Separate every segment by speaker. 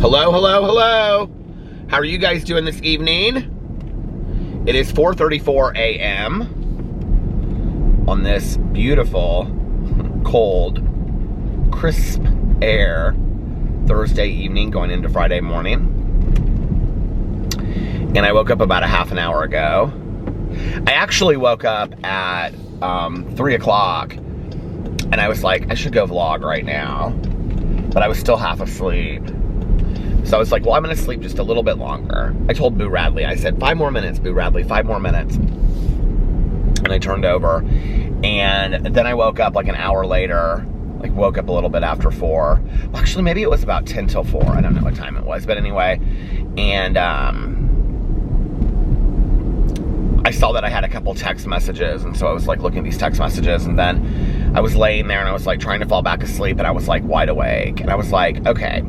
Speaker 1: Hello, hello, hello. How are you guys doing this evening? It is 4:34 a.m. on this beautiful, cold, crisp air Thursday evening going into Friday morning. And I woke up about a half an hour ago. I actually woke up at 3 o'clock and I was like, I should go vlog right now. But I was still half asleep. So I was like, well, I'm gonna sleep just a little bit longer. I told Boo Radley, I said, 5 more minutes, Boo Radley, 5 more minutes. And I turned over. And then I woke up like an hour later, like woke up a little bit after 4. Well, actually, maybe it was about 10 till 4. I don't know what time it was, but anyway. And I saw that I had a couple text messages, and so I was like looking at these text messages, and then I was laying there and I was like trying to fall back asleep, and I was like wide awake, and I was like, okay,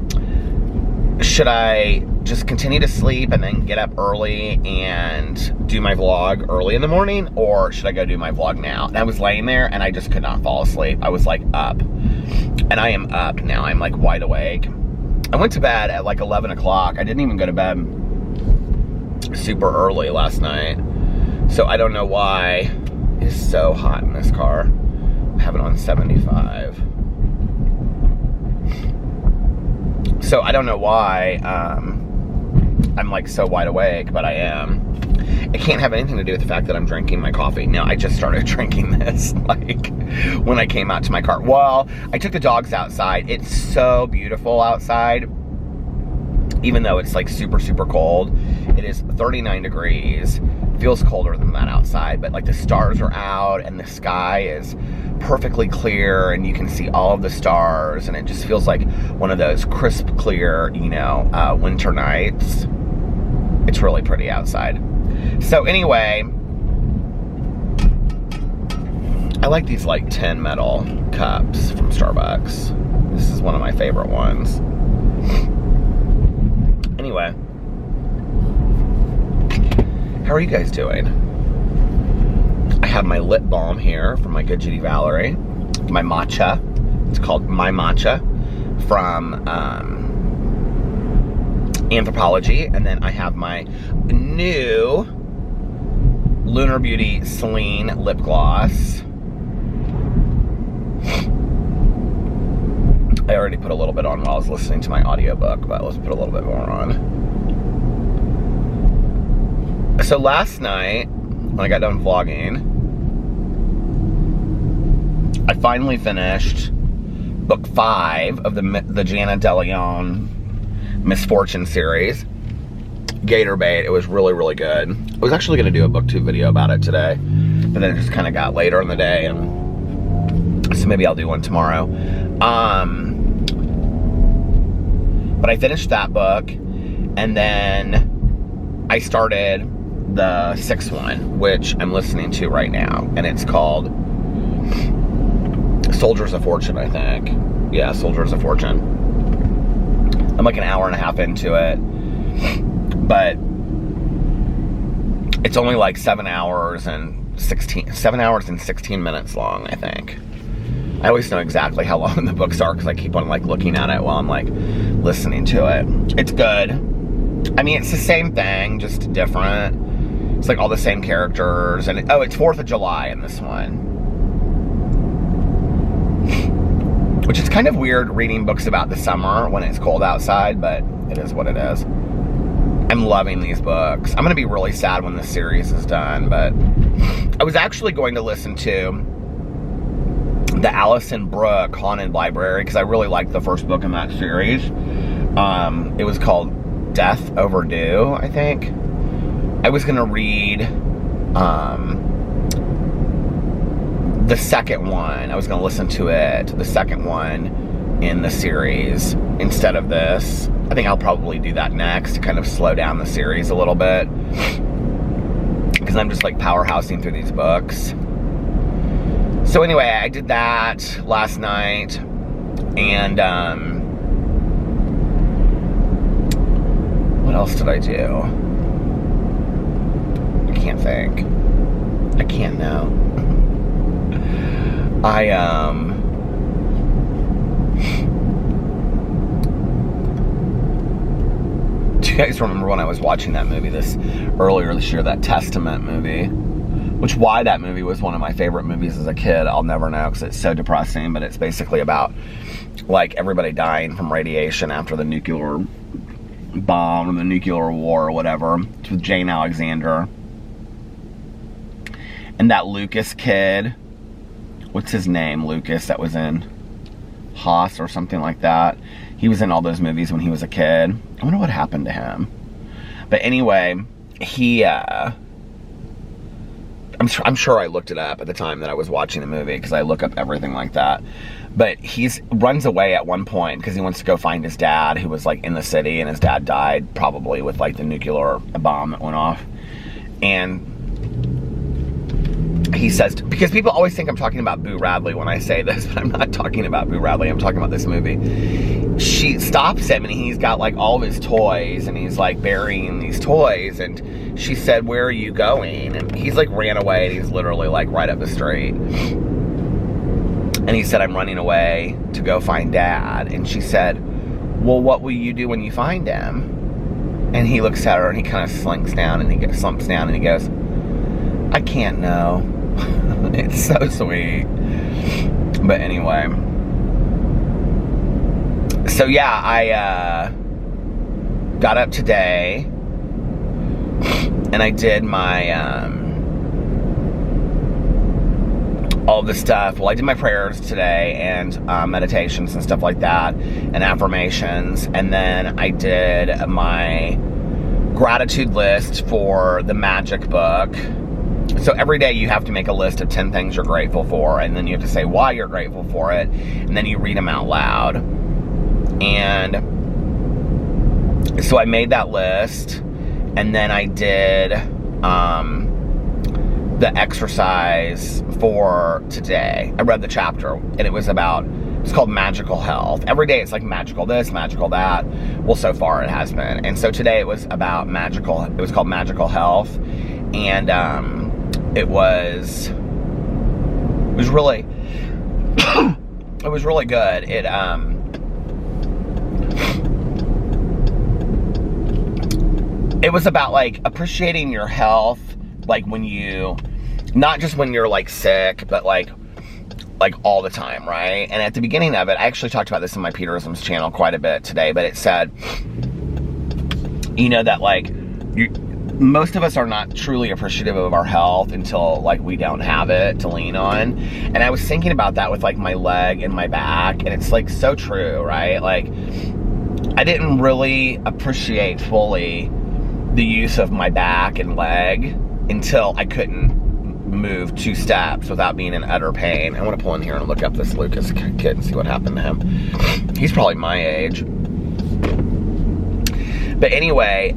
Speaker 1: should I just continue to sleep and then get up early and do my vlog early in the morning, or should I go do my vlog now? And I was laying there and I just could not fall asleep. I was like up, and I am up now. I'm like wide awake. I went to bed at like 11 o'clock. I didn't even go to bed super early last night. So I don't know why it's so hot in this car. I have it on 75. So I don't know why I'm like so wide awake, but I am. It can't have anything to do with the fact that I'm drinking my coffee. Now, I just started drinking this like when I came out to my car. Well, I took the dogs outside. It's so beautiful outside. Even though it's like super, super cold. It is 39 degrees. Feels colder than that outside, but like the stars are out and the sky is perfectly clear and you can see all of the stars, and it just feels like one of those crisp, clear, you know, winter nights. It's really pretty outside. So anyway, I like these like tin metal cups from Starbucks. This is one of my favorite ones. Anyway, how are you guys doing? I have my lip balm here from my good Judy Valerie. My matcha. It's called My Matcha from Anthropology. And then I have my new Lunar Beauty Celine lip gloss. I already put a little bit on while I was listening to my audiobook, but let's put a little bit more on. So last night, when I got done vlogging, I finally finished book 5 of the Jana DeLeon Misfortune series, Gator Bait. It was really, really good. I was actually going to do a booktube video about it today, but then it just kind of got later in the day, and so maybe I'll do one tomorrow. But I finished that book, and then I started the 6th one, which I'm listening to right now, and it's called Soldiers of Fortune, I think. Yeah, Soldiers of Fortune. I'm like an hour and a half into it, but it's only like 7 hours and 16 minutes long, I think. I always know exactly how long the books are because I keep on like looking at it while I'm like listening to it. It's good. I mean, it's the same thing, just different. It's like all the same characters, and it's 4th of July in this one. Which is kind of weird reading books about the summer when it's cold outside, but it is what it is. I'm loving these books. I'm gonna be really sad when this series is done, but I was actually going to listen to the Alison Brooke Haunted Library because I really liked the first book in that series. It was called Death Overdue, I think. I was gonna read the second one. I was gonna listen to it, the second one in the series instead of this. I think I'll probably do that next to kind of slow down the series a little bit because I'm just like powerhousing through these books. So anyway, I did that last night, and what else did I do? I can't think. I can't know. guys remember when I was watching that movie earlier this year, that Testament movie, which why that movie was one of my favorite movies as a kid, I'll never know because it's so depressing, but it's basically about like everybody dying from radiation after the nuclear bomb or the nuclear war or whatever. It's with Jane Alexander. And that Lucas kid, what's his name? Lucas, that was in Haas or something like that. He was in all those movies when he was a kid. I wonder what happened to him. But anyway, he, I'm sure I looked it up at the time that I was watching the movie because I look up everything like that. But he runs away at one point because he wants to go find his dad who was like in the city, and his dad died probably with like the nuclear bomb that went off. And he says, because people always think I'm talking about Boo Radley when I say this, but I'm not talking about Boo Radley, I'm talking about this movie. She stops him and he's got like all of his toys and he's like burying these toys, and she said, "Where are you going?" And he's like ran away, and he's literally like right up the street. And he said, "I'm running away to go find Dad." And she said, "Well, what will you do when you find him?" And he looks at her and he kind of slumps down and he goes, "I can't know." It's so sweet. But anyway. So yeah, I got up today and I did my all the stuff. Well, I did my prayers today and meditations and stuff like that and affirmations, and then I did my gratitude list for the magic book. So every day you have to make a list of 10 things you're grateful for, and then you have to say why you're grateful for it, and then you read them out loud. And so I made that list, and then I did the exercise for today. I read the chapter, and it's called Magical Health. Every day it's like magical this, magical that. Well, so far it has been. And so today it was called Magical Health, and it was really it was really good. It was about like appreciating your health, like not just when you're like sick, but like all the time, right? And at the beginning of it, I actually talked about this in my Peterisms channel quite a bit today, but it said, that like most of us are not truly appreciative of our health until like we don't have it to lean on. And I was thinking about that with like my leg and my back, and it's like so true, right? Like I didn't really appreciate fully the use of my back and leg until I couldn't move 2 steps without being in utter pain. I want to pull in here and look up this Lucas kid and see what happened to him. He's probably my age. But anyway,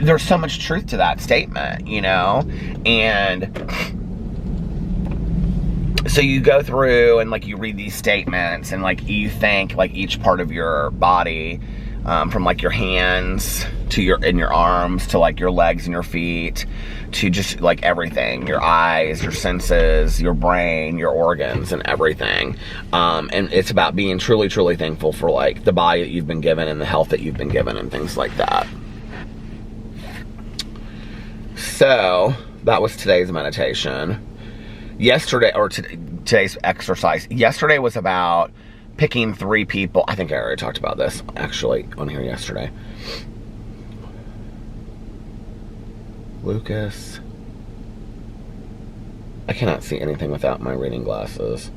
Speaker 1: there's so much truth to that statement, and so you go through and like you read these statements and like you thank like each part of your body, from like your hands to your arms to like your legs and your feet to just like everything, your eyes, your senses, your brain, your organs, and everything. And it's about being truly, truly thankful for like the body that you've been given and the health that you've been given and things like that. So that was today's meditation. Today's exercise. Yesterday was about picking 3 people. I think I already talked about this actually on here yesterday. Lucas. I cannot see anything without my reading glasses.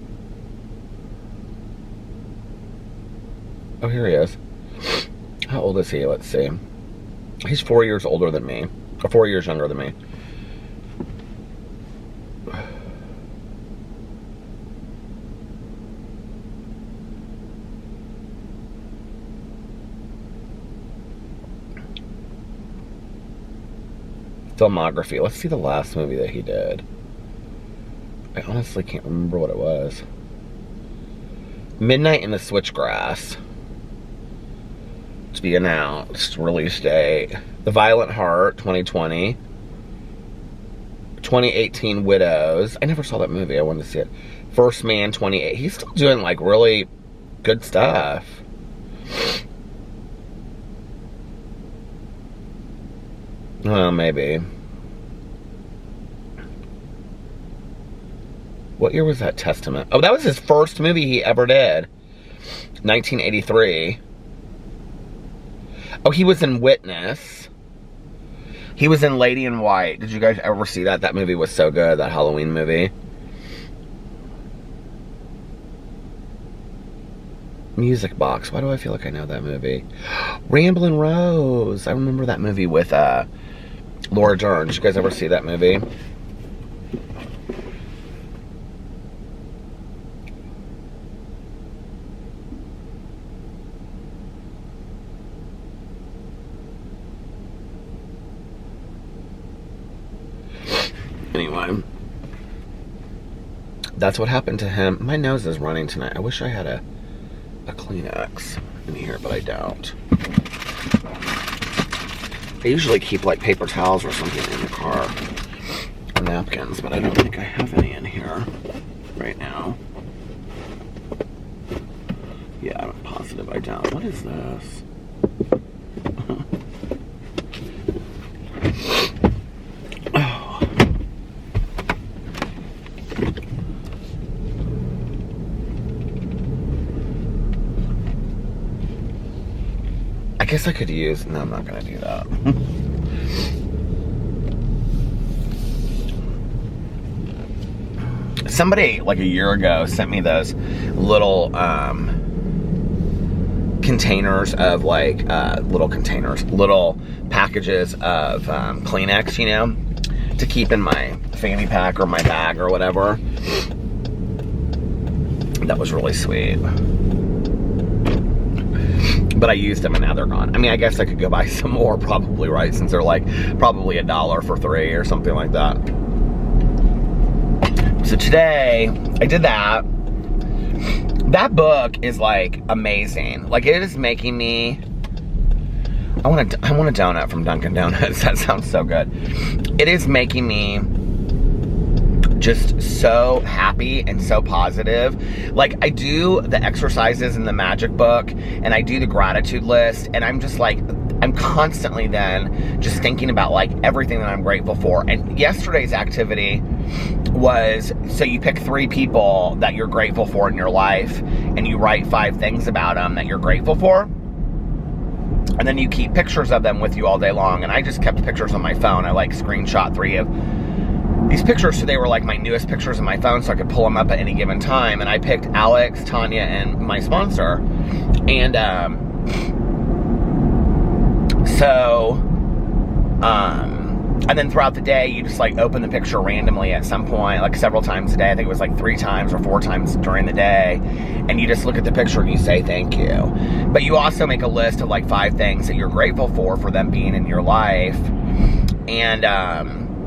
Speaker 1: Oh, here he is. How old is he? Let's see. He's 4 years older than me. Or 4 years younger than me. Filmography. Let's see the last movie that he did. I honestly can't remember what it was. Midnight in the Switchgrass. To be announced. Release date. The Violent Heart, 2020. 2018, Widows. I never saw that movie. I wanted to see it. First Man, 28. He's still doing like really good stuff. Well, maybe. What year was that, Testament? Oh, that was his first movie he ever did. 1983. Oh, he was in Witness. He was in Lady in White. Did you guys ever see that? That movie was so good, that Halloween movie. Music Box. Why do I feel like I know that movie? Ramblin' Rose. I remember that movie with Laura Dern. Did you guys ever see that movie? Anyway, that's what happened to him. My nose is running tonight. I wish I had a Kleenex in here, but I don't. I usually keep like paper towels or something in the car, or napkins, but I don't think I have any in here right now. Yeah, I'm positive I don't. What is this? I guess I could use... No, I'm not going to do that. Somebody, like a year ago, sent me those little containers of, like, little packages of Kleenex, you know, to keep in my fanny pack or my bag or whatever. That was really sweet. But I used them and now they're gone. I mean, I guess I could go buy some more probably, right? Since they're like probably $1 for 3 or something like that. So today I did that. That book is like amazing. Like it is making me, I want a donut from Dunkin' Donuts. That sounds so good. It is making me just so happy and so positive. Like I do the exercises in the magic book and I do the gratitude list and I'm just like, I'm constantly then just thinking about like everything that I'm grateful for. And yesterday's activity was, so you pick 3 people that you're grateful for in your life and you write 5 things about them that you're grateful for. And then you keep pictures of them with you all day long. And I just kept pictures on my phone. I like screenshot 3 of these pictures, so they were like my newest pictures on my phone, so I could pull them up at any given time. And I picked Alex, Tanya, and my sponsor. And and then throughout the day, you just like open the picture randomly at some point, like several times a day. I think it was like 3 times or 4 times during the day. And you just look at the picture and you say thank you. But you also make a list of like 5 things that you're grateful for them being in your life. And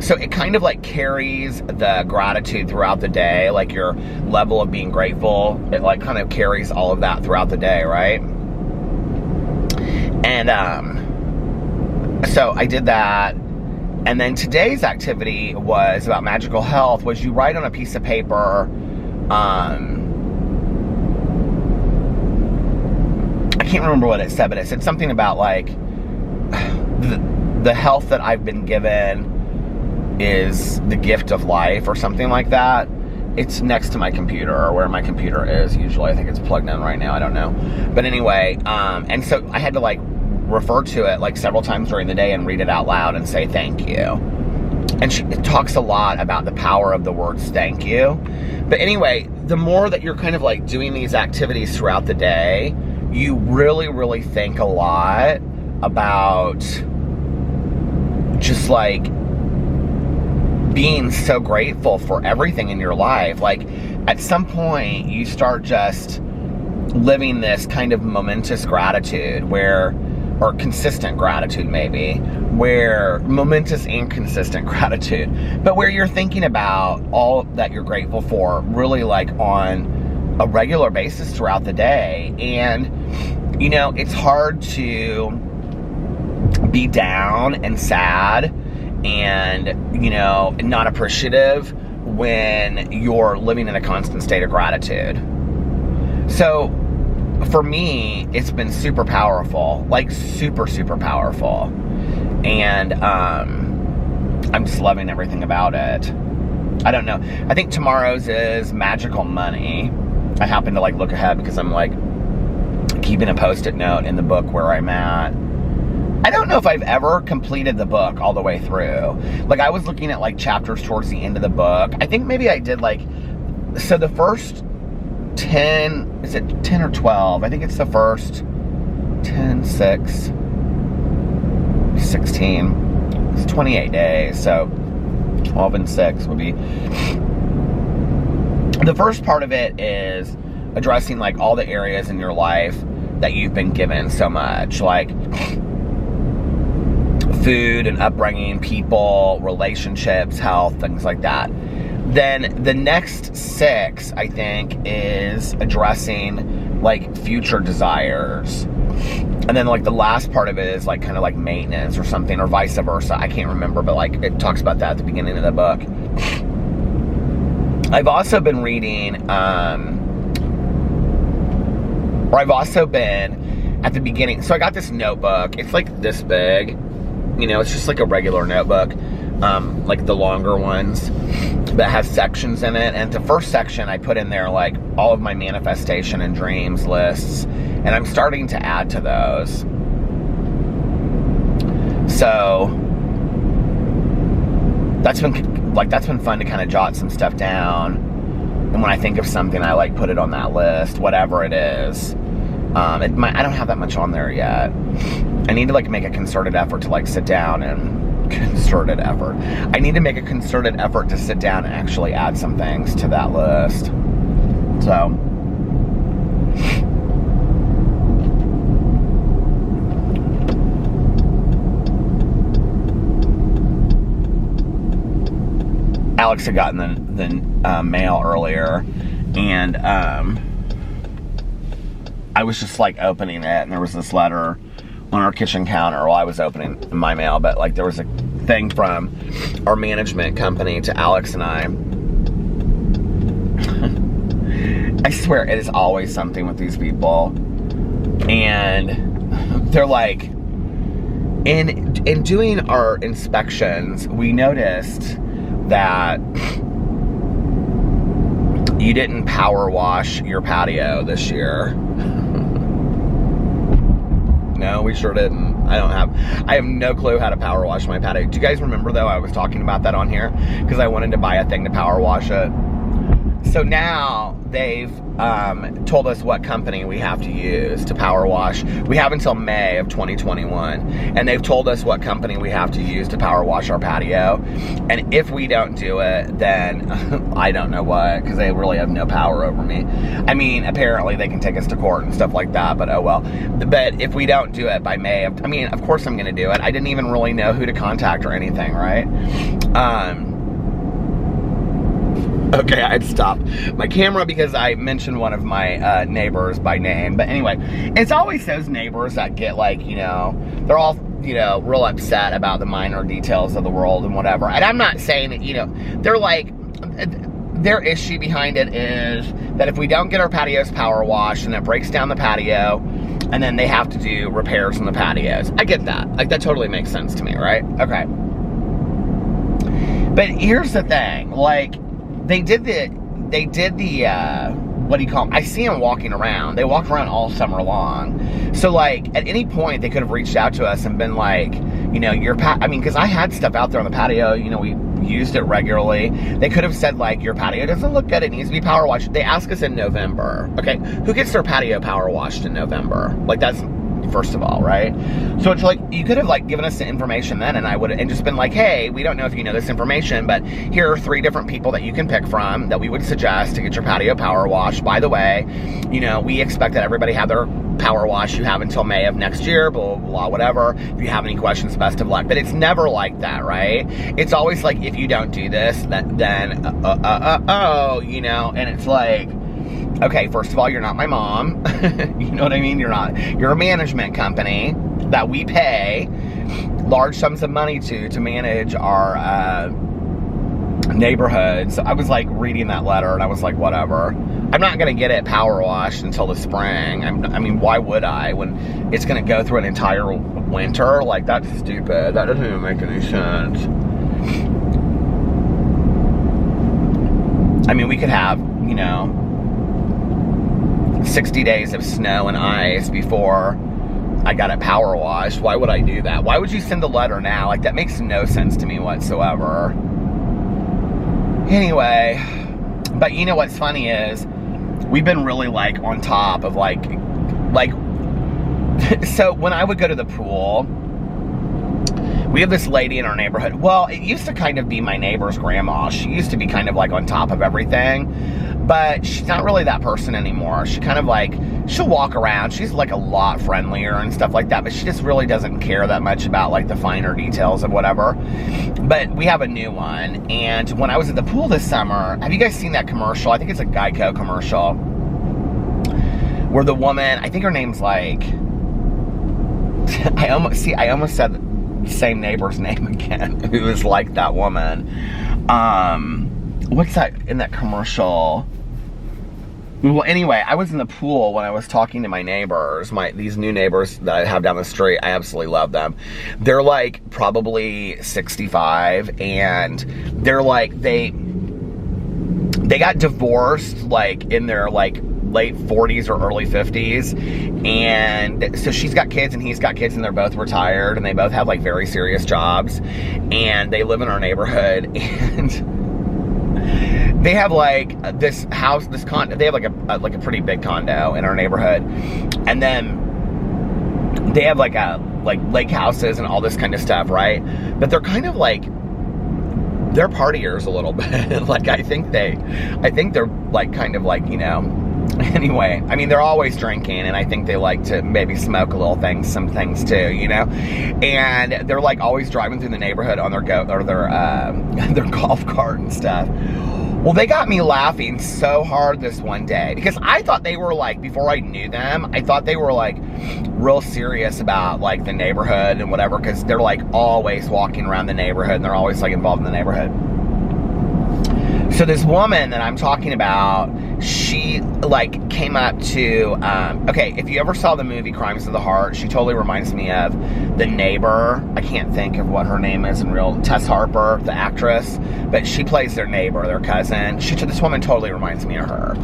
Speaker 1: so it kind of like carries the gratitude throughout the day, like your level of being grateful. It like kind of carries all of that throughout the day, right? And so I did that. And then today's activity was about magical health, was you write on a piece of paper, I can't remember what it said, but it said something about like the health that I've been given is the gift of life or something like that. It's next to my computer, or where my computer is usually. I think it's plugged in right now, I don't know. But anyway, and so I had to like refer to it like several times during the day and read it out loud and say thank you. And it talks a lot about the power of the words thank you. But anyway, the more that you're kind of like doing these activities throughout the day, you really, really think a lot about just like being so grateful for everything in your life. Like at some point you start just living this kind of momentous gratitude where, or consistent gratitude maybe, where momentous and consistent gratitude, but where you're thinking about all that you're grateful for really like on a regular basis throughout the day. And you know, it's hard to be down and sad and, you know, not appreciative when you're living in a constant state of gratitude. So for me, it's been super powerful, like super, super powerful. And I'm just loving everything about it. I don't know. I think tomorrow's is magical money. I happen to like look ahead because I'm like keeping a post-it note in the book where I'm at. I don't know if I've ever completed the book all the way through. Like, I was looking at like chapters towards the end of the book. I think maybe I did like, so the first 10, is it 10 or 12? I think it's the first 10, 6, 16. It's 28 days, so 12 and 6 would be. The first part of it is addressing like all the areas in your life that you've been given so much, like food and upbringing, people, relationships, health, things like that. Then the next 6, I think, is addressing like future desires. And then like the last part of it is like kind of like maintenance or something, or vice versa. I can't remember, but like it talks about that at the beginning of the book. I've also been reading, or I've also been at the beginning. So I got this notebook. It's like this big. You know, it's just like a regular notebook, like the longer ones that have sections in it. And the first section, I put in there like all of my manifestation and dreams lists, and I'm starting to add to those. So that's been fun to kind of jot some stuff down. And when I think of something, I like put it on that list, whatever it is. I don't have that much on there yet. I need to like make a concerted effort to like sit down and I need to make a concerted effort to sit down and actually add some things to that list. So Alex had gotten the mail earlier, and I was just like opening it, and there was this letter on our kitchen counter while I was opening my mail, but like there was a thing from our management company to Alex and I. I swear it is always something with these people. And they're like, in doing our inspections, we noticed that you didn't power wash your patio this year. No, we sure didn't. I have no clue how to power wash my patio. Do you guys remember, though, I was talking about that on here? Because I wanted to buy a thing to power wash it. So now they've told us what company we have to use to power wash. We have until May of 2021. And they've told us what company we have to use to power wash our patio. And if we don't do it, then I don't know what, because they really have no power over me. I mean, apparently they can take us to court and stuff like that, but oh well. But if we don't do it by May, of course I'm going to do it. I didn't even really know who to contact or anything, right? Okay, I had to stop my camera because I mentioned one of my neighbors by name. But anyway, it's always those neighbors that get like, you know, they're all, you know, real upset about the minor details of the world and whatever. And I'm not saying that, you know, they're like, their issue behind it is that if we don't get our patios power washed, and it breaks down the patio, and then they have to do repairs on the patios. I get that. Like, that totally makes sense to me, right? Okay. But here's the thing, like, they did the, what do you call them? I see them walking around. They walk around all summer long. So, like, at any point, they could have reached out to us and been like, you know, because I had stuff out there on the patio, you know, we used it regularly. They could have said, like, your patio doesn't look good, it needs to be power washed. They ask us in November. Okay, who gets their patio power washed in November? Like, that's, first of all, right? So it's like, you could have like given us the information then, and I would have just been like, hey, we don't know if you know this information, but here are 3 different people that you can pick from that we would suggest to get your patio power washed. By the way, you know, we expect that everybody have their power wash. You have until May of next year, blah, blah, blah, whatever. If you have any questions, best of luck. But it's never like that, right? It's always like, if you don't do this, then, you know, and it's like, okay, first of all, you're not my mom. You know what I mean? You're a management company that we pay large sums of money to manage our neighborhood. So I was like reading that letter, and I was like, whatever. I'm not going to get it power washed until the spring. I mean, why would I when it's going to go through an entire winter? Like, that's stupid. That doesn't even make any sense. I mean, we could have, you know, 60 days of snow and ice before I got it power washed. Why would I do that? Why would you send a letter now? Like, that makes no sense to me whatsoever. Anyway, but you know what's funny is we've been really like on top of like so when I would go to the pool, we have this lady in our neighborhood. Well, it used to kind of be my neighbor's grandma. She used to be kind of like on top of everything, but she's not really that person anymore. She kind of like, she'll walk around. She's like a lot friendlier and stuff like that, but she just really doesn't care that much about like the finer details of whatever. But we have a new one, and when I was at the pool this summer, have you guys seen that commercial? I think it's a Geico commercial where the woman, I think her name's like, I almost said the same neighbor's name again, who is like that woman. What's that in that commercial? Well, anyway, I was in the pool when I was talking to my neighbors, these new neighbors that I have down the street. I absolutely love them. They're like probably 65, and they're like, they got divorced like in their like late 40s or early 50s, and so she's got kids and he's got kids, and they're both retired, and they both have like very serious jobs, and they live in our neighborhood, and they have like this house, this condo. They have like a pretty big condo in our neighborhood, and then they have like lake houses and all this kind of stuff, right? But they're kind of like, they're partiers a little bit. Like, I think they're like kind of like, you know. Anyway, I mean, they're always drinking, and I think they like to maybe smoke some things too, you know. And they're like always driving through the neighborhood on their their golf cart and stuff. Well, they got me laughing so hard this one day, because I thought they were like, before I knew them, I thought they were like real serious about like the neighborhood and whatever, because they're like always walking around the neighborhood, and they're always like involved in the neighborhood. So this woman that I'm talking about, she like came up to, okay, if you ever saw the movie Crimes of the Heart, she totally reminds me of the neighbor. I can't think of what her name is in real, Tess Harper, the actress, but she plays their neighbor, their cousin. This woman totally reminds me of her.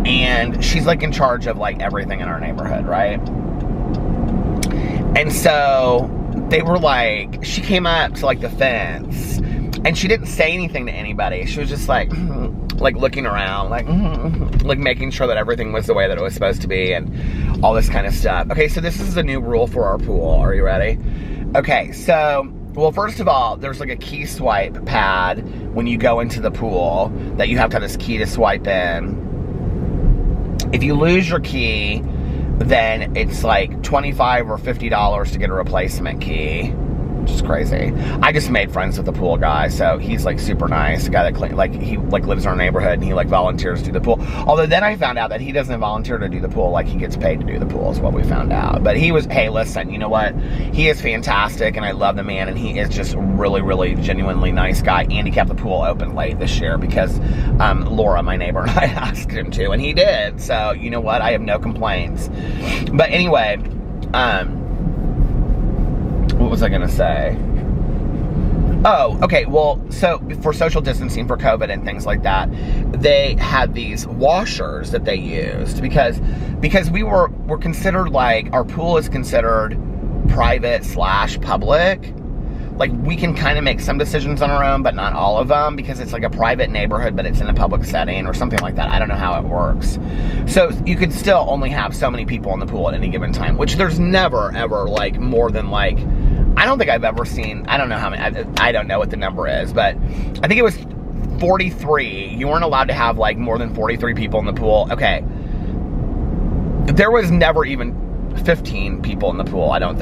Speaker 1: And she's like in charge of like everything in our neighborhood, right? And so they were like, she came up to like the fence, and she didn't say anything to anybody. She was just like looking around, like making sure that everything was the way that it was supposed to be, and all this kind of stuff. Okay, so this is a new rule for our pool. Are you ready? Okay, so, well, first of all, there's like a key swipe pad when you go into the pool that you have to have this key to swipe in. If you lose your key, then it's like $25 or $50 to get a replacement key. Which is crazy. I just made friends with the pool guy, so he's like super nice. The guy that he lives in our neighborhood, and he like volunteers to do the pool. Although then I found out that he doesn't volunteer to do the pool, like he gets paid to do the pool is what we found out. But he was, hey, listen, you know what? He is fantastic, and I love the man, and he is just really, really genuinely nice guy. And he kept the pool open late this year because Laura, my neighbor, and I asked him to, and he did. So you know what? I have no complaints. But anyway, what was I gonna say? Oh, okay, well, so for social distancing, for COVID and things like that, they had these washers that they used because we're considered, like, our pool is considered private/public. Like, we can kind of make some decisions on our own, but not all of them, because it's like a private neighborhood, but it's in a public setting or something like that. I don't know how it works. So you could still only have so many people in the pool at any given time, which there's never, ever, like, more than, like, I don't think I've ever seen, I don't know how many, I don't know what the number is, but I think it was 43. You weren't allowed to have, like, more than 43 people in the pool. Okay. There was never even 15 people in the pool, I don't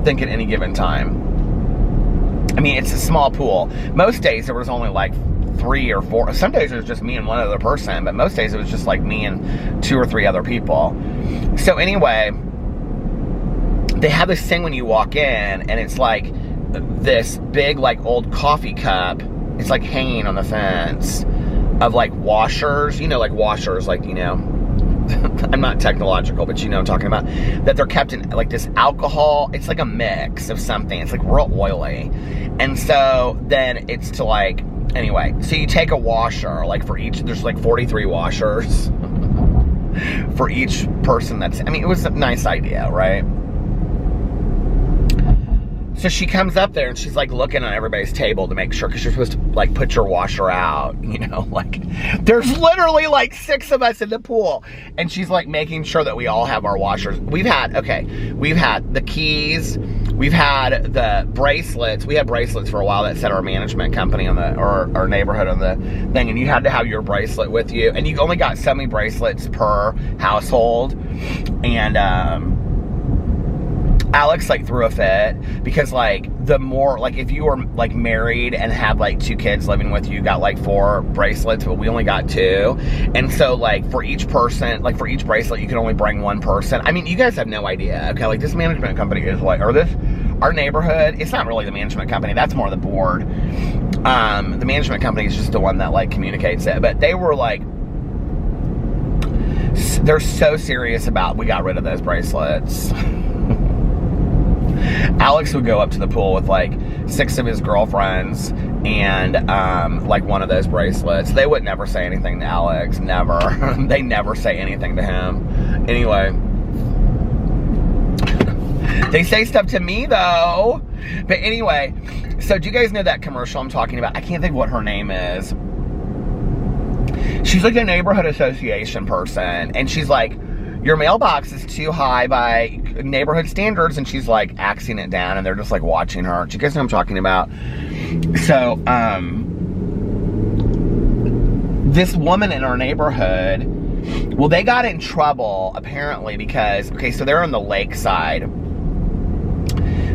Speaker 1: think at any given time. I mean, it's a small pool. Most days there was only like 3 or 4. Some days it was just me and one other person, but most days it was just like me and 2 or 3 other people. So anyway, they have this thing when you walk in, and it's like this big, like, old coffee cup. It's like hanging on the fence. of like washers, you know, like washers, like, you know, I'm not technological, but you know what I'm talking about, that they're kept in like this alcohol. It's like a mix of something. It's like real oily. And so then it's to like, anyway, so you take a washer, like for each, there's like 43 washers for each person that's, I mean, it was a nice idea, right? So she comes up there and she's like looking on everybody's table to make sure, because you're supposed to like put your washer out, you know, like there's literally like 6 of us in the pool, and she's like making sure that we all have our washers. We've had the keys, we've had the bracelets. We had bracelets for a while that said our management company on the, or our neighborhood on the thing, and you had to have your bracelet with you, and you only got so many bracelets per household. And Alex like threw a fit because like the more, like if you were like married and had like 2 kids living with you, you got like 4 bracelets, but we only got 2. And so like for each person, like for each bracelet, you can only bring 1 person. I mean, you guys have no idea. Okay, like this management company is like, or this, our neighborhood, it's not really the management company, that's more the board. The management company is just the one that like communicates it. But they were like, they're so serious about, we got rid of those bracelets. Alex would go up to the pool with like 6 of his girlfriends and like one of those bracelets. They would never say anything to Alex, never. They never say anything to him. Anyway, they say stuff to me though. But anyway, so do you guys know that commercial I'm talking about? I can't think of what her name is. She's like a neighborhood association person, and she's like, your mailbox is too high by neighborhood standards, and she's like axing it down, and they're just like watching her. Do you guys know what I'm talking about? So, this woman in our neighborhood, well, they got in trouble apparently because, okay, so they're on the lakeside.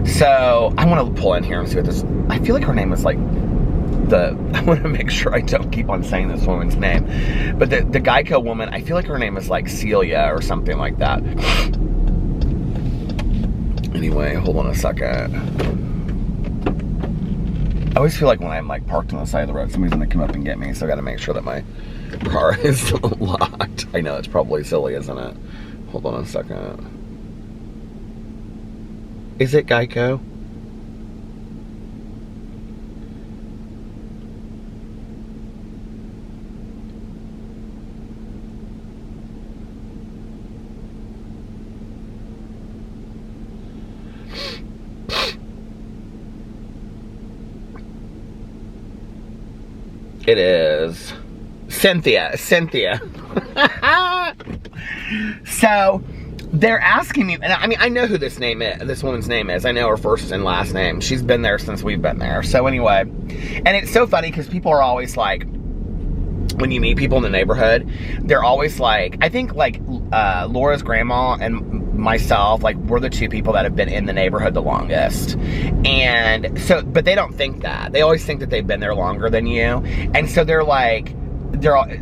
Speaker 1: So I want to pull in here and see what this, I feel like her name is like I want to make sure I don't keep on saying this woman's name, but the Geico woman, I feel like her name is like Celia or something like that. Anyway, hold on a second. I always feel like when I'm like parked on the side of the road, somebody's gonna come up and get me, so I gotta make sure that my car is locked. I know, it's probably silly, isn't it? Hold on a second. Is it Geico? It is Cynthia. So they're asking me, and I mean, I know who this woman's name is. I know her first and last name. She's been there since we've been there. So anyway, and it's so funny because people are always like, when you meet people in the neighborhood, they're always like, I think like Laura's grandma and myself, like we're the 2 people that have been in the neighborhood the longest. And so, but they don't think that. They always think that they've been there longer than you. And so they're like,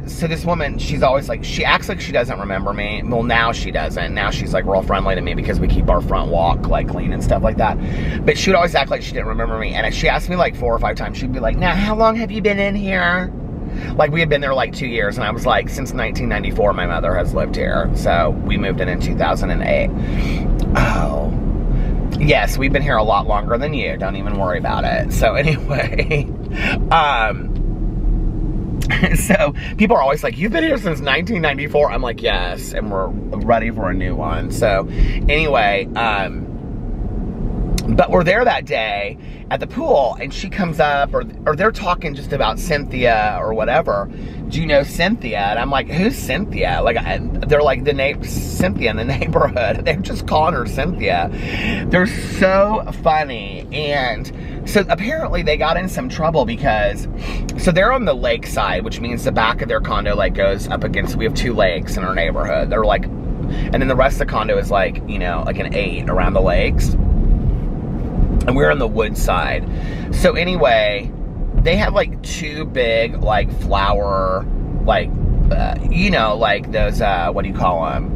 Speaker 1: so this woman, she's always like, she acts like she doesn't remember me. Well, now she doesn't. Now she's like real friendly to me because we keep our front walk like clean and stuff like that. But she would always act like she didn't remember me. And if she asked me like 4 or 5 times, she'd be like, now, how long have you been in here? Like, we had been there like 2 years, and I was like, since 1994, my mother has lived here. So we moved in 2008. Oh. Yes, we've been here a lot longer than you. Don't even worry about it. So anyway, so people are always like, you've been here since 1994. I'm like, yes, and we're ready for a new one. So anyway, but we're there that day at the pool, and she comes up, or they're talking just about Cynthia or whatever. Do you know Cynthia? And I'm like, who's Cynthia? Like, they're like, Cynthia in the neighborhood. They're just calling her Cynthia. They're so funny. And so apparently they got in some trouble because, so they're on the lakeside, which means the back of their condo like goes up against, we have 2 lakes in our neighborhood. They're like, and then the rest of the condo is like, you know, like an 8 around the lakes. And we're on the wood side. So anyway, they have like 2 big like flower, like, you know, like those, what do you call them?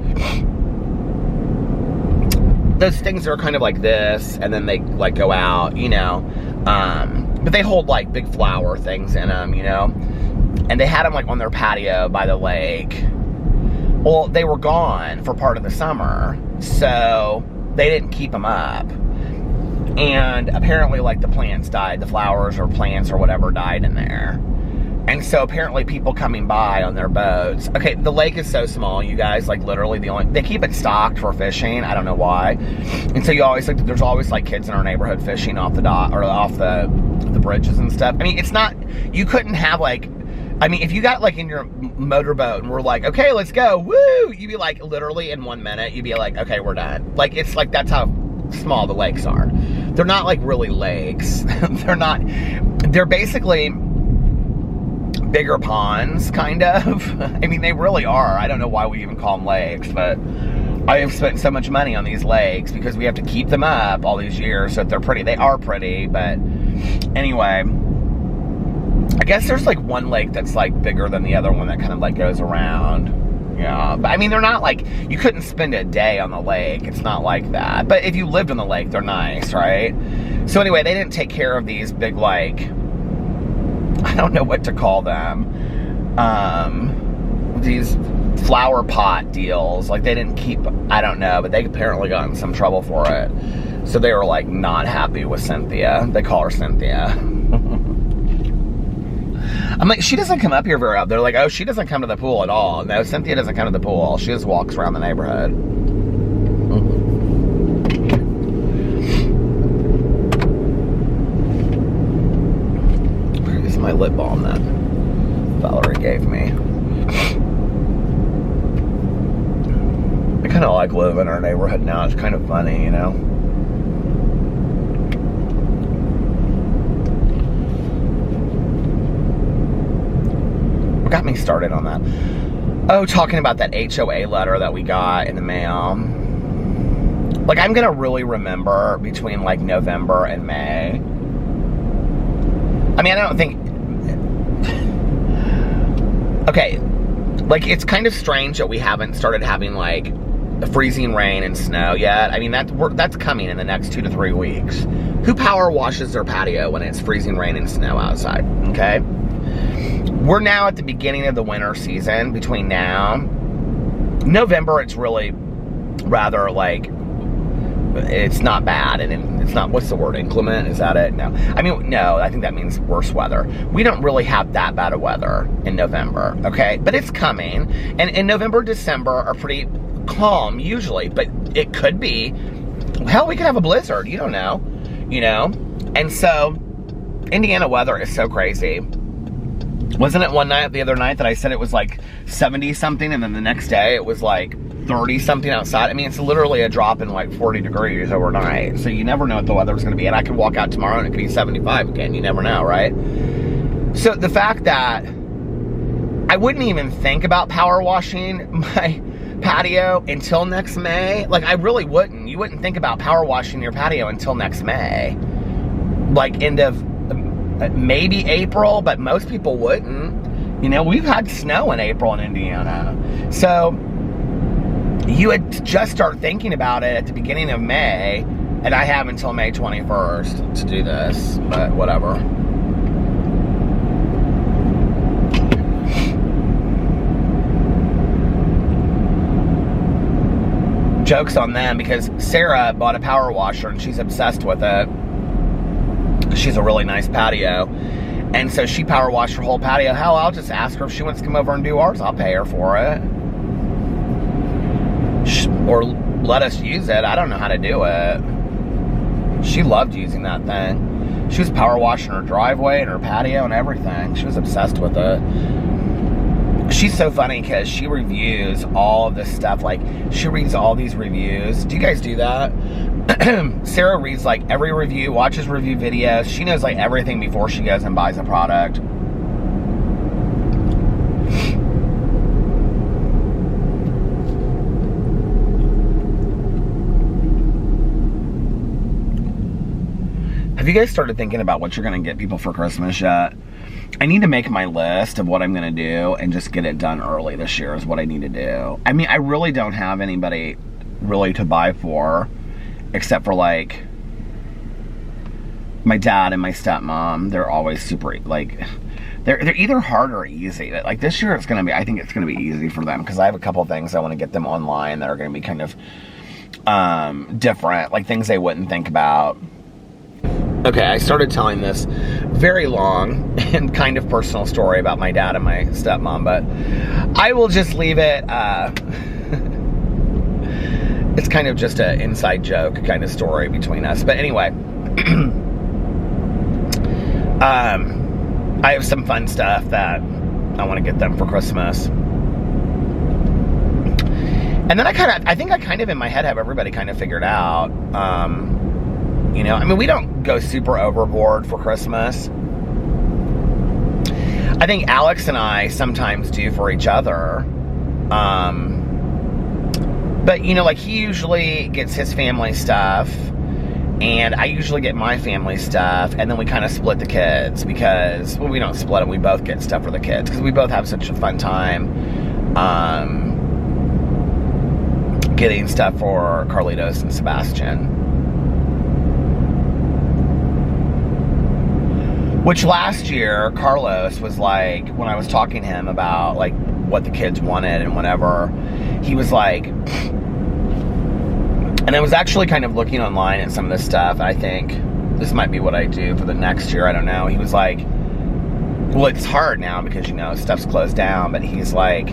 Speaker 1: Those things are kind of like this, and then they like go out, you know. But they hold like big flower things in them, you know. And they had them like on their patio by the lake. Well, they were gone for part of the summer, so they didn't keep them up. And apparently, like, the plants died, the flowers or plants or whatever died in there. And so apparently people coming by on their boats. Okay, the lake is so small, you guys, like literally they keep it stocked for fishing. I don't know why. And so you always like, there's always like kids in our neighborhood fishing off the dock or off the bridges and stuff. I mean, it's not, you couldn't have like, I mean, if you got like in your motorboat and we're like, okay, let's go, woo, you'd be like, literally in 1 minute, you'd be like, okay, we're done. Like, it's like, that's how small the lakes are. They're not like really lakes. They're basically bigger ponds, kind of. I mean, they really are. I don't know why we even call them lakes, but I have spent so much money on these lakes because we have to keep them up all these years so that they're pretty. They are pretty, but anyway, I guess there's like one lake that's like bigger than the other one that kind of like goes around. Yeah, but I mean, they're not like, you couldn't spend a day on the lake. It's not like that. But if you lived on the lake, they're nice, right? So anyway, they didn't take care of these big, like, I don't know what to call them. These flower pot deals. Like, they didn't keep, I don't know, but they apparently got in some trouble for it. So they were, like, not happy with Cynthia. They call her Cynthia. I'm like, she doesn't come up here very often. They're like, oh, she doesn't come to the pool at all. No, Cynthia doesn't come to the pool. She just walks around the neighborhood. Where is my lip balm that Valerie gave me? I kind of like living in our neighborhood now. It's kind of funny, you know? Got me started on that. Oh, talking about that HOA letter that we got in the mail. Like, I'm gonna really remember between like November and May. I mean, I don't think, okay, like, it's kind of strange that we haven't started having like freezing rain and snow yet. I mean, that's coming in the next 2 to 3 weeks. Who power washes their patio when it's freezing rain and snow outside? Okay. We're now at the beginning of the winter season. Between now, November, it's really rather like, it's not bad, and it's not, what's the word, inclement, is that it? No, I mean, no, I think that means worse weather. We don't really have that bad of weather in November, okay? But it's coming, and in November, December are pretty calm usually, but it could be, hell, we could have a blizzard, you don't know, you know? And so, Indiana weather is so crazy. Wasn't it the other night that I said it was like 70 something, and then the next day it was like 30 something outside? I mean, it's literally a drop in like 40 degrees overnight. So you never know what the weather's gonna be. And I could walk out tomorrow and it could be 75 again. You never know, right? So the fact that I wouldn't even think about power washing my patio until next May, like, I really wouldn't. You wouldn't think about power washing your patio until next May. Like, end of maybe April, but most people wouldn't. You know, we've had snow in April in Indiana. So you would just start thinking about it at the beginning of May, and I have until May 21st to do this, but whatever. Joke's on them, because Sarah bought a power washer and she's obsessed with it. She's a really nice patio, and so she power washed her whole patio. Hell, I'll just ask her if she wants to come over and do ours. I'll pay her for it, or let us use it. I don't know how to do it. She loved using that thing. She was power washing her driveway and her patio and everything. She was obsessed with it. She's so funny because she reviews all of this stuff. Like, she reads all these reviews. Do you guys do that? Sarah reads like every review, watches review videos. She knows like everything before she goes and buys a product. Have you guys started thinking about what you're going to get people for Christmas yet? I need to make my list of what I'm going to do and just get it done early this year is what I need to do. I mean, I really don't have anybody really to buy for, except for like my dad and my stepmom. They're always super, like, they're either hard or easy. Like this year, I think it's gonna be easy for them because I have a couple of things I want to get them online that are gonna be kind of different, like things they wouldn't think about. Okay, I started telling this very long and kind of personal story about my dad and my stepmom, but I will just leave it. It's kind of just an inside joke kind of story between us. But anyway, I have some fun stuff that I want to get them for Christmas. And then I think I kind of in my head have everybody kind of figured out. You know, I mean, we don't go super overboard for Christmas. I think Alex and I sometimes do for each other. But, you know, like he usually gets his family stuff, and I usually get my family stuff, and then we kind of split the kids because, well, we don't split them, we both get stuff for the kids because we both have such a fun time getting stuff for Carlitos and Sebastian. Which last year, Carlos was like, when I was talking to him about like what the kids wanted and whatever, he was like, and I was actually kind of looking online at some of this stuff. I think this might be what I do for the next year. I don't know. He was like, well, it's hard now because, you know, stuff's closed down. But he's like,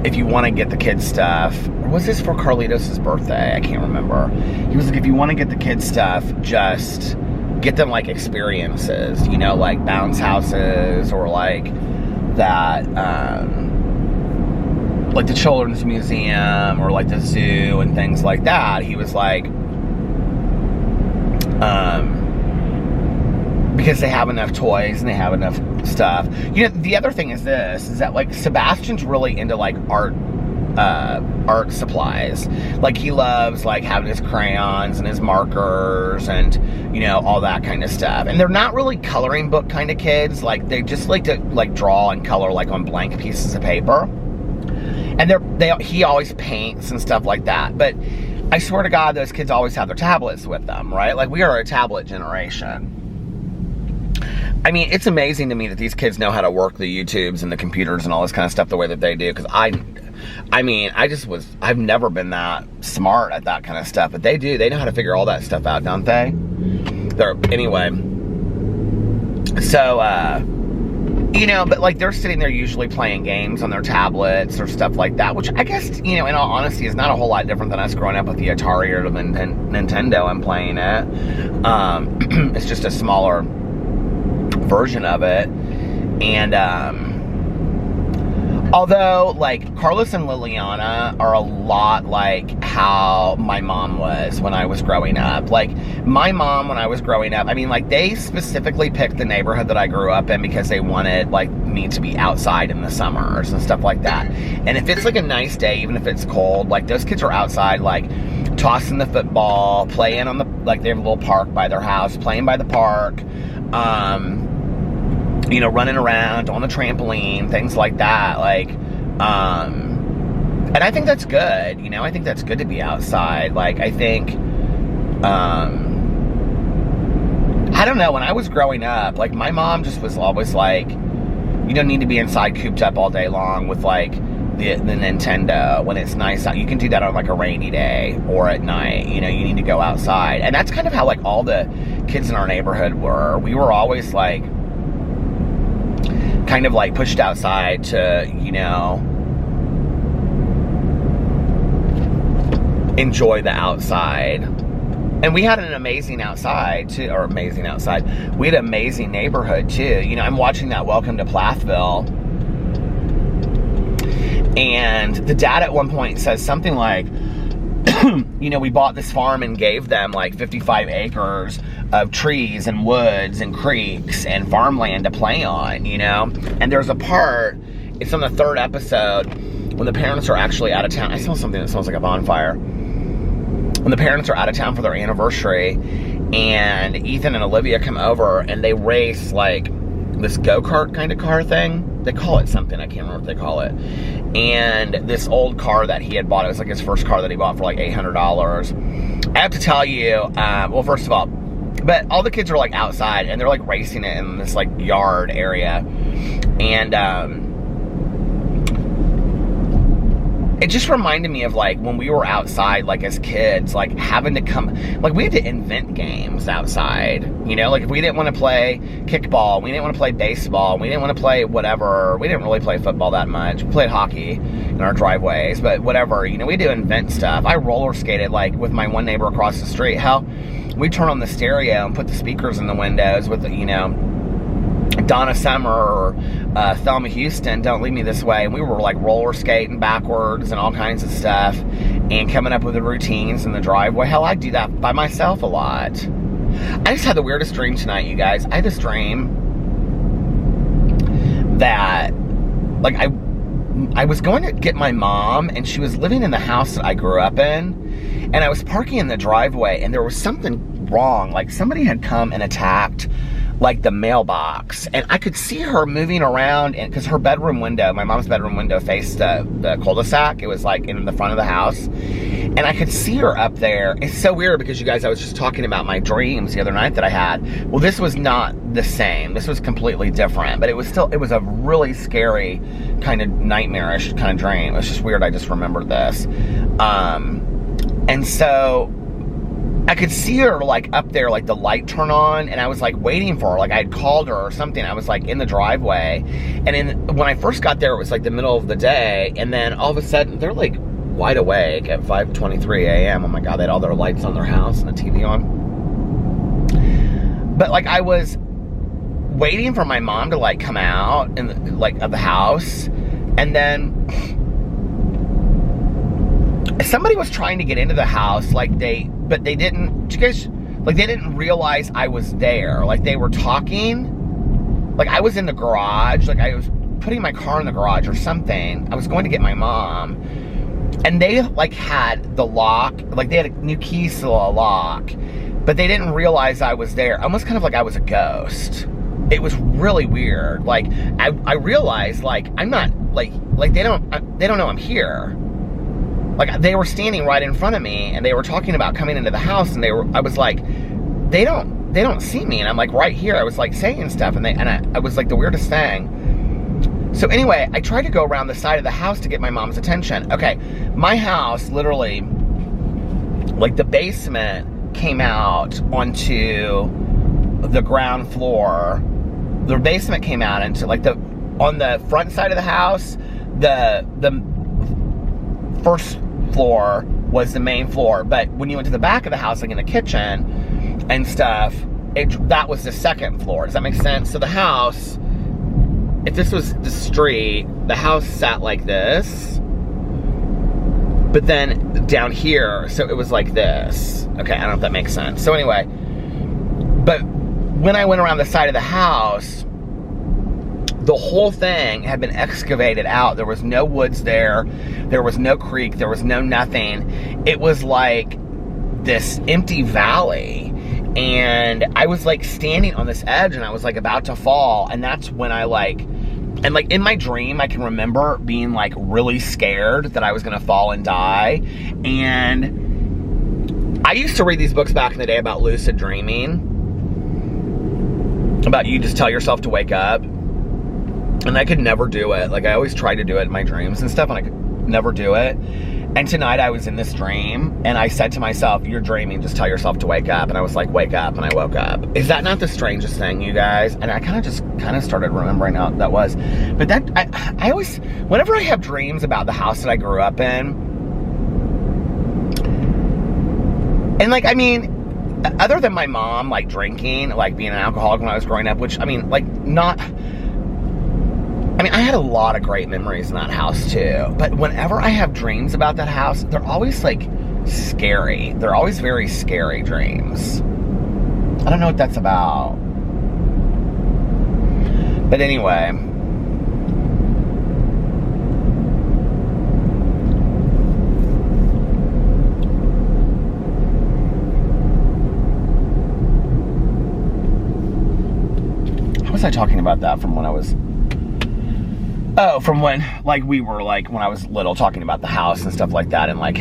Speaker 1: if you want to get the kids stuff, or was this for Carlitos' birthday? I can't remember. He was like, if you want to get the kids stuff, just get them like experiences, you know, like bounce houses or like that, like the children's museum or like the zoo and things like that. He was like, because they have enough toys and they have enough stuff. You know, the other thing is this, is that like Sebastian's really into like art supplies. Like he loves like having his crayons and his markers and, you know, all that kind of stuff. And they're not really coloring book kind of kids. Like they just like to like draw and color like on blank pieces of paper. And he always paints and stuff like that. But I swear to God, those kids always have their tablets with them, right? Like we are a tablet generation. I mean, it's amazing to me that these kids know how to work the YouTubes and the computers and all this kind of stuff the way that they do. Because I mean, I've never been that smart at that kind of stuff. But they do. They know how to figure all that stuff out, don't they? Anyway. So, you know, but like they're sitting there usually playing games on their tablets or stuff like that. Which I guess, you know, in all honesty, is not a whole lot different than us growing up with the Atari or the Nintendo and playing it. It's just a smaller version of it. And although like Carlos and Liliana are a lot like how my mom was when I was growing up. Like my mom when I was growing up, I mean, like they specifically picked the neighborhood that I grew up in because they wanted like me to be outside in the summers and stuff like that. And if it's like a nice day, even if it's cold, like those kids are outside like tossing the football, playing on the, like they have a little park by their house, playing by the park, you know, running around on the trampoline, things like that. Like, and I think that's good, you know, I think that's good to be outside. Like, I think, I don't know, when I was growing up, like, my mom just was always like, you don't need to be inside cooped up all day long with, like, the Nintendo when it's nice out. You can do that on, like, a rainy day or at night, you know, you need to go outside. And that's kind of how, like, all the kids in our neighborhood were. We were always, like, kind of like pushed outside to, you know, enjoy the outside. And we had an amazing outside too, or amazing outside. We had an amazing neighborhood too. You know, I'm watching that Welcome to Plathville. And the dad at one point says something like, you know, we bought this farm and gave them like 55 acres of trees and woods and creeks and farmland to play on, you know? And there's a part, it's on the 3rd episode, when the parents are actually out of town. I smell something that smells like a bonfire. When the parents are out of town for their anniversary, and Ethan and Olivia come over and they race like this go-kart kind of car thing. They call it something, I can't remember what they call it. And this old car that he had bought, it was like his first car that he bought for like $800. I have to tell you, well, first of all, But all the kids are like outside, and they're like racing it in this like yard area. And it just reminded me of like when we were outside, like as kids, like having to come, like we had to invent games outside, you know, like if we didn't want to play kickball, we didn't want to play baseball, we didn't want to play whatever, we didn't really play football that much, we played hockey in our driveways, but whatever, you know, we had to invent stuff. I roller skated like with my one neighbor across the street. Hell, we turn on the stereo and put the speakers in the windows with, you know, Donna Summer or Thelma Houston, Don't Leave Me This Way, and we were like roller skating backwards and all kinds of stuff and coming up with the routines in the driveway. Hell, I do that by myself a lot. I just had the weirdest dream tonight, you guys. I had this dream that like I was going to get my mom, and she was living in the house that I grew up in, and I was parking in the driveway, and there was something wrong. Like somebody had come and attacked like the mailbox, and I could see her moving around, and because her bedroom window, my mom's bedroom window, faced the cul-de-sac. It was like in the front of the house, and I could see her up there. It's so weird because, you guys, I was just talking about my dreams the other night that I had. Well, this was not the same. This was completely different, but it was a really scary kind of nightmarish kind of dream. It was just weird. I just remembered this, and so I could see her like up there, like the light turn on, and I was like waiting for her, like I had called her or something. I was like in the driveway, and when I first got there, it was like the middle of the day, and then all of a sudden they're like wide awake at 5:23 a.m. Oh my God, they had all their lights on their house and the TV on. But like I was waiting for my mom to like come out and like of the house, and then somebody was trying to get into the house, but they didn't, you guys, like they didn't realize I was there. Like they were talking, like I was in the garage, like I was putting my car in the garage or something. I was going to get my mom, and they like had the lock, like they had new keys to the lock, but they didn't realize I was there. Almost kind of like I was a ghost. It was really weird. Like I realized like I'm not like they don't know I'm here. Like they were standing right in front of me, and they were talking about coming into the house, and I was like, they don't see me, and I'm like right here. I was like saying stuff, and I was like the weirdest thing. So anyway, I tried to go around the side of the house to get my mom's attention. Okay, my house literally, like the basement came out onto the ground floor. The basement came out into like on the front side of the house, the first floor was the main floor, but when you went to the back of the house, like in the kitchen and stuff, that was the second floor. Does that make sense? So the house, if this was the street, the house sat like this, but then down here, so it was like this. Okay, I don't know if that makes sense. So anyway, but when I went around the side of the house, the whole thing had been excavated out. There was no woods there. There was no creek. There was no nothing. It was like this empty valley. And I was like standing on this edge, and I was like about to fall. And that's when I like in my dream, I can remember being like really scared that I was going to fall and die. And I used to read these books back in the day about lucid dreaming. About you just tell yourself to wake up. And I could never do it. Like I always tried to do it in my dreams and stuff, and I could never do it. And tonight I was in this dream, and I said to myself, you're dreaming, just tell yourself to wake up. And I was like, wake up, and I woke up. Is that not the strangest thing, you guys? And I kind of started remembering how that was. But that, I always, whenever I have dreams about the house that I grew up in, and like, I mean, other than my mom, like drinking, like being an alcoholic when I was growing up, which, I mean, like I had a lot of great memories in that house too, but whenever I have dreams about that house, they're always like scary. They're always very scary dreams. I don't know what that's about. But anyway. How was I talking about that from when I was... Oh, from when, like, we were, like, when I was little, talking about the house and stuff like that, and, like,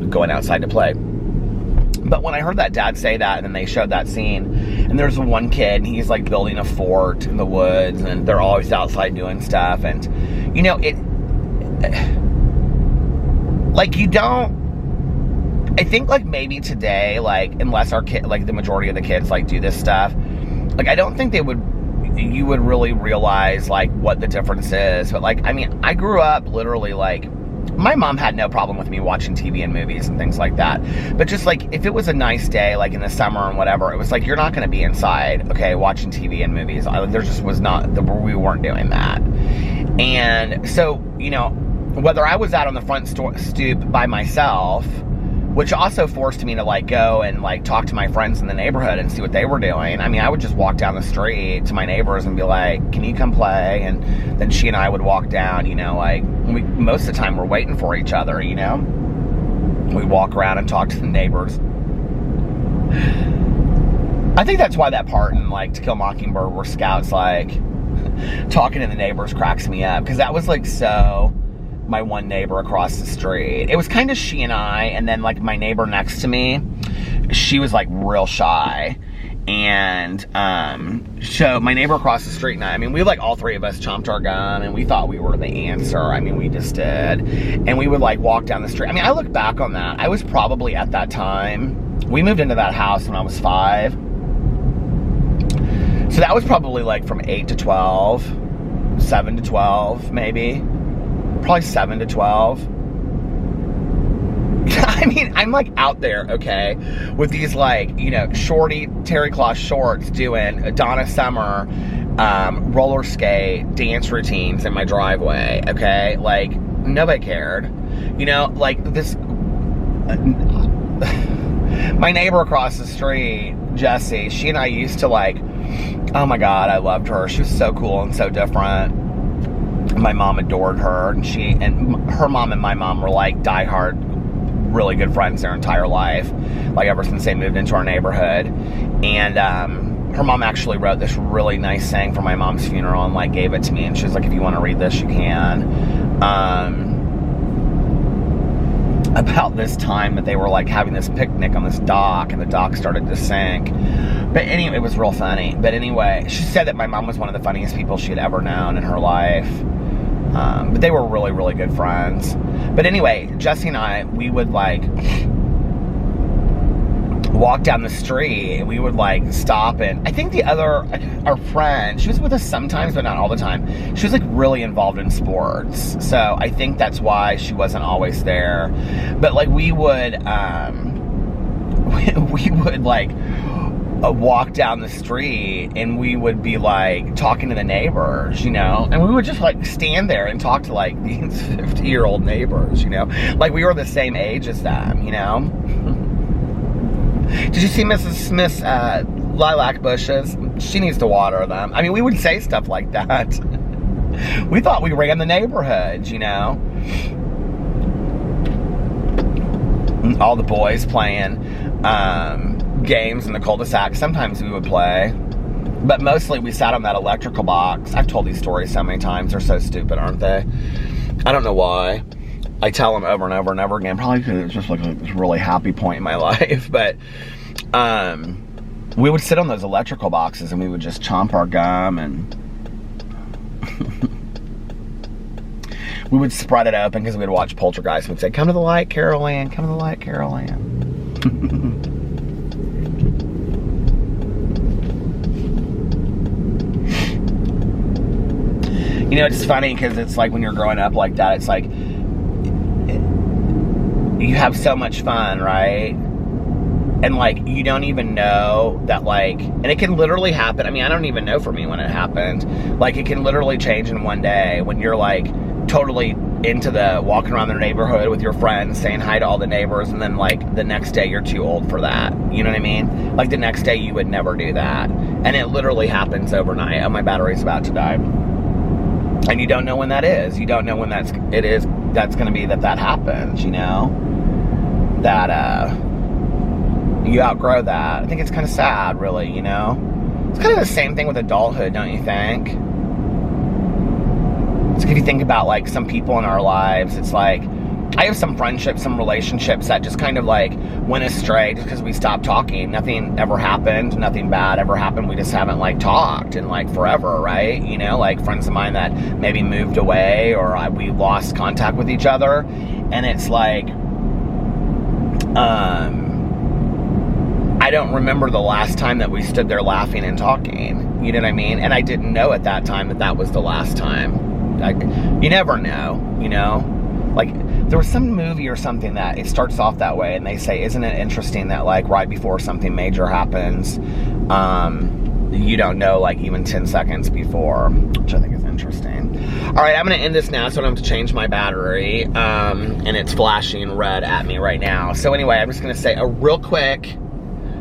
Speaker 1: going outside to play. But when I heard that dad say that, and then they showed that scene, and there's one kid, and he's like building a fort in the woods, and they're always outside doing stuff, and you know, like, you don't, I think, like, maybe today, like, unless our kid, like, the majority of the kids, like, do this stuff, like, I don't think you would really realize, like, what the difference is. But, like, I mean, I grew up literally, like, my mom had no problem with me watching TV and movies and things like that. But just, like, if it was a nice day, like, in the summer and whatever, it was like, you're not going to be inside, okay, watching TV and movies. There just was not, we weren't doing that. And so, you know, whether I was out on the front stoop by myself, which also forced me to, like, go and, like, talk to my friends in the neighborhood and see what they were doing. I mean, I would just walk down the street to my neighbors and be like, can you come play? And then she and I would walk down, you know, like, most of the time we're waiting for each other, you know? We'd walk around and talk to the neighbors. I think that's why that part in, like, To Kill a Mockingbird where Scout's, like, talking to the neighbors cracks me up. Because that was, like, so... my one neighbor across the street. It was kind of she and I, and then, like, my neighbor next to me, she was, like, real shy. And, so my neighbor across the street and I mean, we, like, all three of us chomped our gum, and we thought we were the answer. I mean, we just did. And we would, like, walk down the street. I mean, I look back on that. I was probably, at that time, we moved into that house when I was 5. So that was probably, like, from 8 to 12, 7 to 12, maybe. Probably 7 to 12. I mean, I'm, like, out there, okay, with these, like, you know, shorty terry cloth shorts doing Donna Summer roller skate dance routines in my driveway, okay? Like, nobody cared. You know, like, this... my neighbor across the street, Jessie, she and I used to, like... oh, my God, I loved her. She was so cool and so different. My mom adored her, and her mom and my mom were, like, diehard, really good friends their entire life, like, ever since they moved into our neighborhood. And her mom actually wrote this really nice saying for my mom's funeral and, like, gave it to me, and she was like, if you want to read this, you can. About this time that they were, like, having this picnic on this dock, and the dock started to sink. But anyway, it was real funny. But anyway, she said that my mom was one of the funniest people she had ever known in her life. But they were really, really good friends. But anyway, Jessie and I, we would, like, walk down the street, and we would, like, stop, and I think our friend, she was with us sometimes, but not all the time. She was, like, really involved in sports. So I think that's why she wasn't always there. But, like, we would, like, walk down the street, and we would be, like, talking to the neighbors, you know, and we would just, like, stand there and talk to, like, these 50-year-old neighbors, you know, like, we were the same age as them, you know. Did you see Mrs. Smith's lilac bushes? She needs to water them. I mean, we would say stuff like that. We thought we ran the neighborhood, you know. All the boys playing games in the cul-de-sac. Sometimes we would play, but mostly we sat on that electrical box. I've told these stories so many times. They're so stupid, aren't they? I don't know why. I tell them over and over and over again, probably because it's just like a really happy point in my life. But we would sit on those electrical boxes, and we would just chomp our gum, and we would spread it open because we'd watch Poltergeist, and we'd say, come to the light, Carol Ann, come to the light, Carol Ann. You know, it's funny because it's like when you're growing up like that, it's like you have so much fun, right? And, like, you don't even know that, like, and it can literally happen. I mean, I don't even know for me when it happened. Like, it can literally change in one day when you're, like, totally into the walking around the neighborhood with your friends, saying hi to all the neighbors, and then, like, the next day you're too old for that. You know what I mean? Like, the next day you would never do that. And it literally happens overnight. Oh, my battery's about to die. And you don't know when that is. You don't know when that's going to be that happens, you know? That, you outgrow that. I think it's kind of sad, really, you know? It's kind of the same thing with adulthood, don't you think? It's like if you think about, like, some people in our lives, it's like, I have some friendships, some relationships that just kind of like went astray just because we stopped talking. Nothing ever happened. Nothing bad ever happened. We just haven't like talked in like forever, right? You know, like friends of mine that maybe moved away or we lost contact with each other. And it's like, I don't remember the last time that we stood there laughing and talking. You know what I mean? And I didn't know at that time that that was the last time. Like, you never know, you know? Like, there was some movie or something that it starts off that way, and they say, isn't it interesting that, like, right before something major happens, you don't know, like, even 10 seconds before, which I think is interesting. All right, I'm going to end this now so I don't have to change my battery, and it's flashing red at me right now. So anyway, I'm just going to say a real quick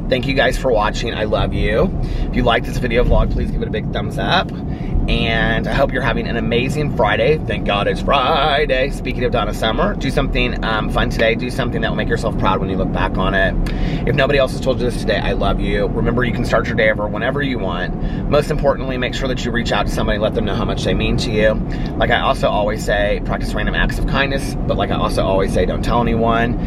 Speaker 1: thank you guys for watching. I love you. If you like this video vlog, please give it a big thumbs up. And I hope you're having an amazing Friday. Thank God it's Friday. Speaking of Donna Summer, do something fun today. Do something that will make yourself proud when you look back on it. If nobody else has told you this today, I love you. Remember, you can start your day over whenever you want. Most importantly, make sure that you reach out to somebody, let them know how much they mean to you. Like I also always say, practice random acts of kindness. But like I also always say, don't tell anyone.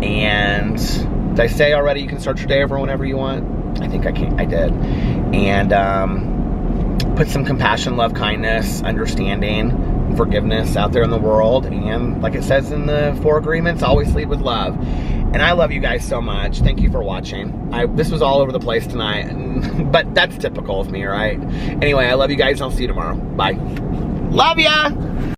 Speaker 1: And did I say already you can start your day over whenever you want? I think I did. And put some compassion, love, kindness, understanding, forgiveness out there in the world. And like it says in the 4 agreements, always lead with love. And I love you guys so much. Thank you for watching. This was all over the place tonight, but that's typical of me, right? Anyway, I love you guys. I'll see you tomorrow. Bye. Love ya!